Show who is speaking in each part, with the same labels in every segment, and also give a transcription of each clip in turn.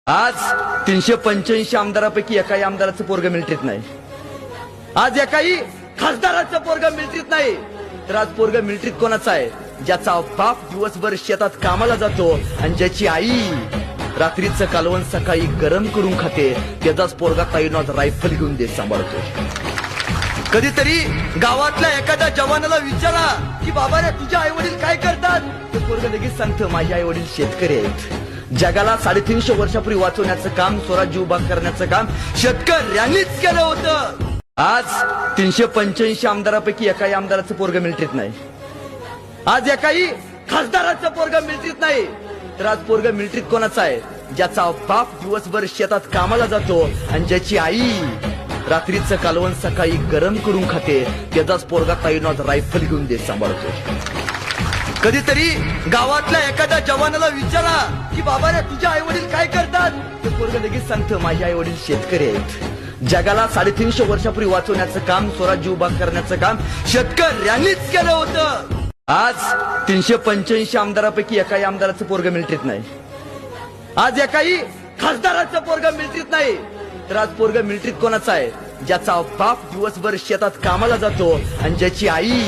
Speaker 1: आज 385 आमदारापैकी एकाही आमदाराचं पोरग मिलिटरीत नाही. आज एकाही खासदाराचं पोरग मिलिटरीत नाही. तर आज पोरग मिलिटरीत कोणाचा आहे? ज्याचा बाप दिवसभर शेतात कामाला जातो आणि ज्याची आई रात्रीचं कालवण सकाळी गरम करून खाते. त्याचाच पोरगा ताईनं आज रायफल घेऊन देश सांभाळतो. कधीतरी गावातल्या एखाद्या जवानाला विचारा की बाबा रे तुझे आई वडील काय करतात? ते पोरग लगेच सांगतं माझे आई वडील शेतकरी आहेत. जगाला 350 वर्षापूर्वी वाचवण्याचं काम, स्वराज्य उभा करण्याचं काम शेतकऱ्यांनीच केलं होतं. आज 385 आमदारापैकी एकाही आमदाराचं पोरग मिलिटरीत नाही. आज एकाही खासदाराचं पोरग मिलिटरीत नाही. तर आज पोरग मिलिटरीत कोणाचा आहे? ज्याचा बाप दिवसभर शेतात कामाला जातो आणि ज्याची आई रात्रीचं कालवण सकाळी गरम करून खाते. त्याचाच पोरगा ताईनं आज रायफल घेऊन देश सांभाळतो. कधीतरी गावातल्या एखाद्या जवानाला विचारा की बाबा रे तुझे आई वडील काय करतात? ते पोरग लगेच सांगतं माझे आई वडील शेतकरी आहेत. जगाला 350 वर्षापूर्वी वाचवण्याचं काम, स्वराज्य उभा करण्याचं काम शेतकऱ्यांनीच केलं होतं. आज 385 आमदारापैकी एकाही आमदाराचं पोरग मिलिटरीत नाही. आज एकाही खासदाराचं पोरग मिलिटरीत नाही. तर आज पोरग मिलिटरीत कोणाचा आहे? ज्याचा बाप दिवसभर शेतात कामाला जातो आणि ज्याची आई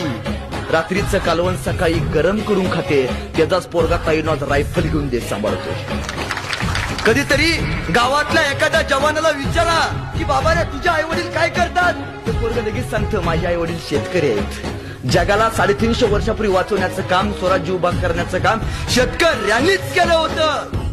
Speaker 1: रात्रीचं कालवण सकाळी गरम करून खाते. त्याचाच पोरगा ताईनं आज रायफल घेऊन देश सांभाळतो. कधीतरी गावातल्या एखाद्या जवानाला विचारा की बाबा रे तुझे आई वडील काय करतात? ते पोरग लगेच सांगतं माझे आई वडील शेतकरी आहेत. जगाला 350 वर्षापूर्वी वाचवण्याचं काम, स्वराज्य उभा करण्याचं काम शेतकऱ्यांनीच केलं होतं.